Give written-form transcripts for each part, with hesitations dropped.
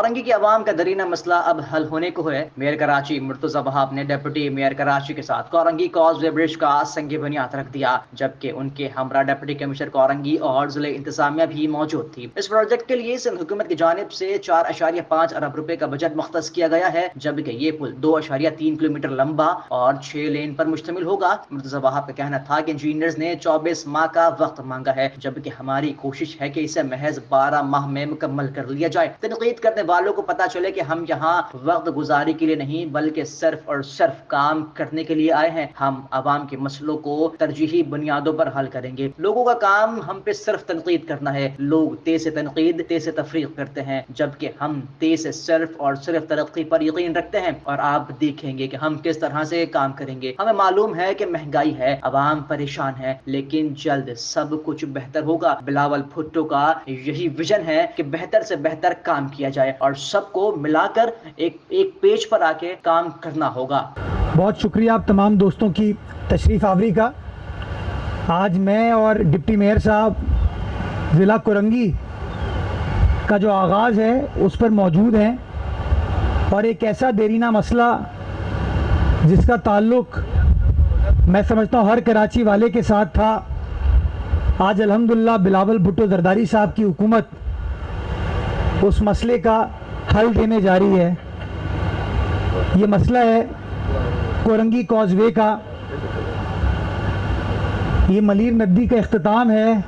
कोरंगी की आवाम का दरीना मसला अब हल होने को है। मेयर कराची मुर्तजा वहाब ने डिप्टी मेयर कराची के साथ कोरंगी कॉजवे ब्रिज का संग बुनियाद रख दिया, जबकि उनके हमरा डिप्टी कमिश्नर कोरंगी और जिले इंतजामिया भी मौजूद थी। इस प्रोजेक्ट के लिए सिंध हुकूमत की जानिब से 4.5 अरब रुपए का बजट मुख्तस किया गया है, जबकि ये पुल 2.3 किलोमीटर लंबा और 6 लेन पर मुश्तमिल होगा। मुर्तजा वहाब का कहना था कि इंजीनियर्स ने 24 माह का वक्त मांगा है, जबकि हमारी कोशिश है कि इसे महज 12 माह में मुकम्मल कर लिया जाए। तनकीद करने वालों को पता चले कि हम यहाँ वक्त गुजारी के लिए नहीं बल्कि सिर्फ और सिर्फ काम करने के लिए आए हैं। हम आवाम के मसलों को तरजीही बुनियादों पर हल करेंगे। लोगों का काम हम पे सिर्फ तनकीद करना है। लोग तेज से तनकीद, तेज से तफरीक करते हैं, जबकि हम तेज से सिर्फ और सिर्फ तरक्की पर यकीन रखते हैं। और आप देखेंगे कि हम किस तरह से काम करेंगे। हमें मालूम है कि महंगाई है, आवाम परेशान है, लेकिन जल्द सब कुछ बेहतर होगा। बिलावल भुट्टो का यही विजन है कि बेहतर से बेहतर काम किया जाए और सबको मिलाकर एक पेज पर आके काम करना होगा। बहुत शुक्रिया आप तमाम दोस्तों की तशरीफ़ आवरी का। आज मैं और डिप्टी मेयर साहब ज़िला कोरंगी का जो आगाज़ है उस पर मौजूद हैं और एक ऐसा देरीना मसला जिसका ताल्लुक़ मैं समझता हूँ हर कराची वाले के साथ था, आज अल्हम्दुलिल्लाह बिलावल भुट्टो जरदारी साहब की हुकूमत उस मसले का हल देने जा रही है। ये मसला है कोरंगी कॉजवे का। ये मलीर नदी का इख्तिताम है,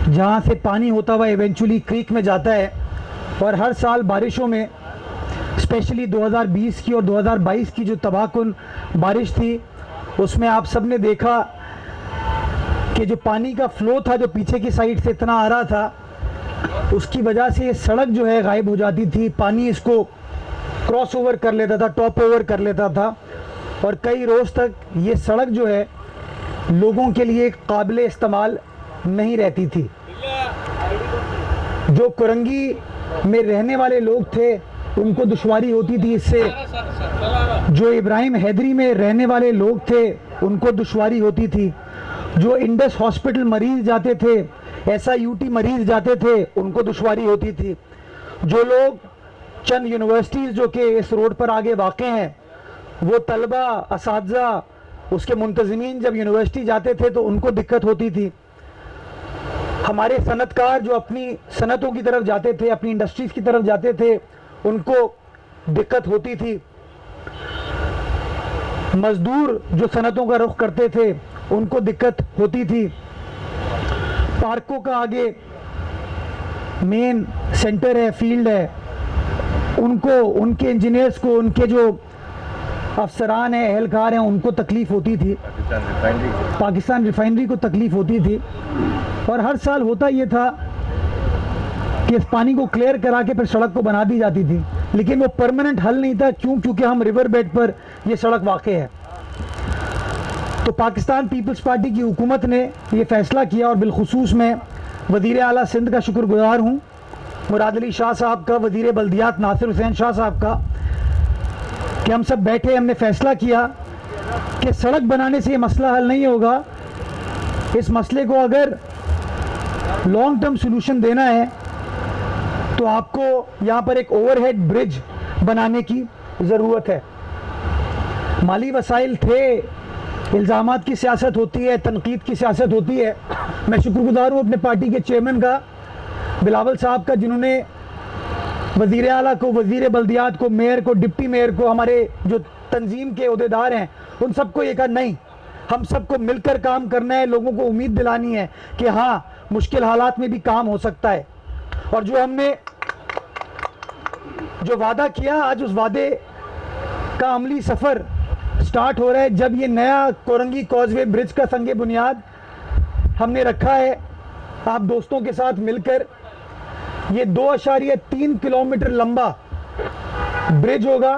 जहाँ से पानी होता हुआ इवेंचुअली क्रीक में जाता है। और हर साल बारिशों में स्पेशली 2020 की और 2022 की जो तबाहकुन बारिश थी, उसमें आप सब ने देखा कि जो पानी का फ़्लो था जो पीछे की साइड से इतना आ रहा था, उसकी वजह से ये सड़क जो है गायब हो जाती थी। पानी इसको क्रॉस ओवर कर लेता था, टॉप ओवर कर लेता था और कई रोज़ तक ये सड़क जो है लोगों के लिए काबिल इस्तेमाल नहीं रहती थी। जो कोरंगी में रहने वाले लोग थे उनको दुश्वारी होती थी इससे, जो इब्राहिम हैदरी में रहने वाले लोग थे उनको दुश्वारी होती थी, जो इंडस हॉस्पिटल मरीज़ जाते थे, SIUT मरीज़ जाते थे, उनको दुश्वारी होती थी। जो लोग चंद यूनिवर्सिटीज़ जो कि इस रोड पर आगे वाक़े हैं, वो तलबा, असातिज़ा, उसके मुंतज़मीन जब यूनिवर्सिटी जाते थे तो उनको दिक्कत होती थी। हमारे सनतकार जो अपनी सनतों की तरफ जाते थे, अपनी इंडस्ट्रीज़ की तरफ जाते थे, उनको दिक्कत होती थी। मज़दूर जो सनतों का रुख करते थे उनको दिक्कत होती थी। पार्कों का आगे मेन सेंटर है, फील्ड है, उनको, उनके इंजीनियर्स को, उनके जो अफसरान हैं, एहलकार हैं, उनको तकलीफ़ होती थी। पाकिस्तान रिफाइनरी को तकलीफ़ होती थी। और हर साल होता ये था कि इस पानी को क्लियर करा के फिर सड़क को बना दी जाती थी, लेकिन वो परमानेंट हल नहीं था। क्योंकि हम रिवर बेड पर ये सड़क वाक़ है। तो पाकिस्तान पीपल्स पार्टी की हुकूमत ने ये फ़ैसला किया और बिलखुसूस मैं वज़ीर आला सिंध का शुक्रगुज़ार हूँ, मुराद अली शाह साहब का, वज़ीर बल्दियात नासिर हुसैन शाह साहब का, कि हम सब बैठे, हमने फ़ैसला किया कि सड़क बनाने से ये मसला हल नहीं होगा। इस मसले को अगर लॉन्ग टर्म सॉल्यूशन देना है तो आपको यहाँ पर एक ओवरहेड ब्रिज बनाने की ज़रूरत है। माली वसाइल थे, इल्ज़ामात की सियासत होती है, तनकीद की सियासत होती है। मैं शुक्रगुज़ार हूँ अपने पार्टी के चेयरमैन का, बिलावल साहब का, जिन्होंने वज़ीर आला को, वज़ीर बल्दियात को, मेयर को, डिप्टी मेयर को, हमारे जो तंजीम के अहदेदार हैं, उन सबको ये कहा नहीं, हम सबको मिलकर काम करना है। लोगों को उम्मीद दिलानी है कि हाँ, मुश्किल हालात में भी काम हो सकता है। और जो हमने जो वादा किया, आज उस वादे का अमली सफ़र स्टार्ट हो रहा है। जब ये नया कोरंगी कॉजवे ब्रिज का संगे बुनियाद हमने रखा है आप दोस्तों के साथ मिलकर, ये 2.3 किलोमीटर लंबा ब्रिज होगा।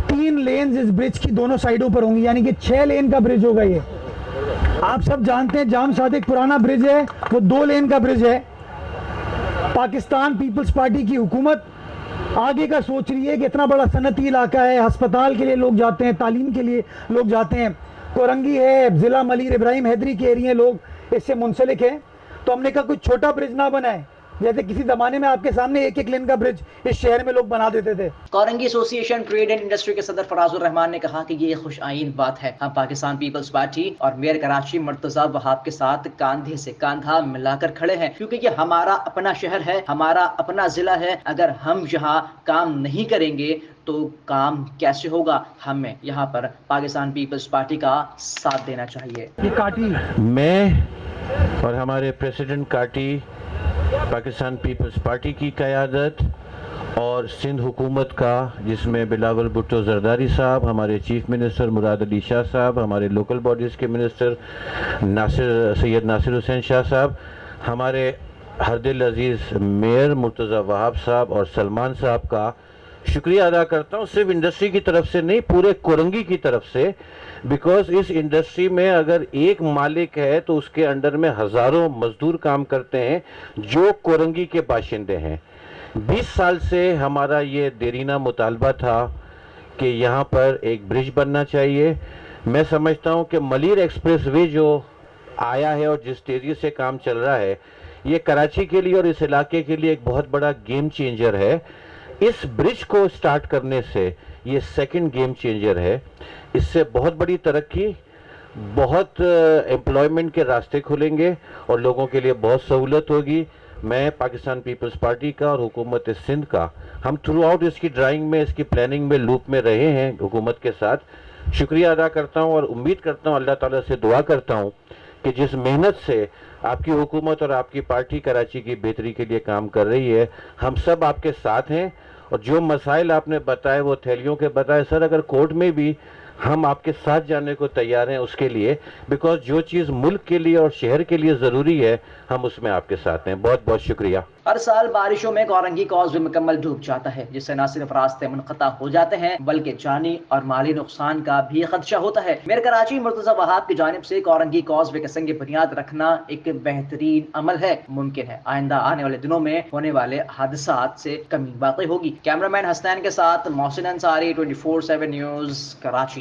3 लेन्स इस ब्रिज की दोनों साइडों पर होंगी, यानी कि 6 लेन का ब्रिज होगा। ये आप सब जानते हैं, जाम सादिक पुराना ब्रिज है, वो 2 लेन का ब्रिज है। पाकिस्तान पीपल्स पार्टी की हुकूमत आगे का सोच रही है कि इतना बड़ा सनती इलाका है, अस्पताल के लिए लोग जाते हैं, तालीम के लिए लोग जाते हैं, कोरंगी है, ज़िला मलीर इब्राहिम हैदरी के एरिया लोग इससे मुंसलिक हैं। तो हमने कहा कोई छोटा ब्रिज ना बनाए, जैसे किसी जमाने में आपके सामने एक एक लेन का ब्रिज इस शहर में लोग बना देते थे। Korangi association trade and industry के सदर फराजुर रहमान ने कहा कि ये खुश आइन बात है, हम पाकिस्तान पीपल्स पार्टी और मेयर कराची मुर्तजा वहाब के साथ कंधे से कंधा मिलाकर खड़े हैं, क्योंकि ये हमारा अपना शहर है, हमारा अपना जिला है। अगर हम यहाँ काम नहीं करेंगे तो काम कैसे होगा? हमें यहाँ पर पाकिस्तान पीपल्स पार्टी का साथ देना चाहिए। ये काटी मैं और हमारे प्रेसिडेंट काटी, पाकिस्तान पीपल्स पार्टी की क़यादत और सिंध हुकूमत का, जिसमें बिलावल भुट्टो जरदारी साहब, हमारे चीफ मिनिस्टर मुराद अली शाह साहब, हमारे लोकल बॉडीज़ के मिनिस्टर सैयद नासिर हुसैन शाह साहब, हमारे हरदिल अजीज़ मेयर मुर्तज़ा वहाब साहब और सलमान साहब का शुक्रिया अदा करता हूँ, सिर्फ इंडस्ट्री की तरफ से नहीं, पूरे कोरंगी की तरफ से। बिकॉज इस इंडस्ट्री में अगर एक मालिक है तो उसके अंडर में हज़ारों मजदूर काम करते हैं जो कोरंगी के बाशिंदे हैं। 20 साल से हमारा ये देरीना मुतालबा था कि यहाँ पर एक ब्रिज बनना चाहिए। मैं समझता हूँ कि मलीर एक्सप्रेसवे जो आया है और जिस तेज़ी से काम चल रहा है, ये कराची के लिए और इस इलाके के लिए एक बहुत बड़ा गेम चेंजर है। इस ब्रिज को स्टार्ट करने से ये सेकंड गेम चेंजर है। इससे बहुत बड़ी तरक्की, बहुत एम्प्लॉयमेंट के रास्ते खुलेंगे और लोगों के लिए बहुत सहूलत होगी। मैं पाकिस्तान पीपल्स पार्टी का और हुकूमत सिंध का, हम थ्रू आउट इसकी ड्राइंग में, इसकी प्लानिंग में लूप में रहे हैं हुकूमत के साथ, शुक्रिया अदा करता हूं और उम्मीद करता हूं, अल्लाह ताला से दुआ करता हूं कि जिस मेहनत से आपकी हुकूमत और आपकी पार्टी कराची की बेहतरी के लिए काम कर रही है, हम सब आपके साथ हैं। और जो मसाइल आपने बताए वो थैलियों के बताए, सर अगर कोर्ट में भी हम आपके साथ जाने को तैयार हैं उसके लिए, बिकॉज जो चीज़ मुल्क के लिए और शहर के लिए ज़रूरी है हम उसमें आपके साथ हैं। बहुत बहुत शुक्रिया। हर साल बारिशों में कोरंगी कॉजवे मुकम्मल डूब जाता है, जिससे न सिर्फ रास्ते मुनक़ता हो जाते हैं बल्कि जानी और माली नुकसान का भी खदशा होता है। मेयर कराची मुर्तज़ा वहाब की जानिब से कोरंगी कॉजवे के संग बुनियाद रखना एक बेहतरीन अमल है। मुमकिन है आइंदा आने वाले दिनों में होने वाले हादसात से कमी वाक़ई होगी। कैमरामैन हसनैन के साथ मोहसिन अंसारी, 24/7 न्यूज़, कराची।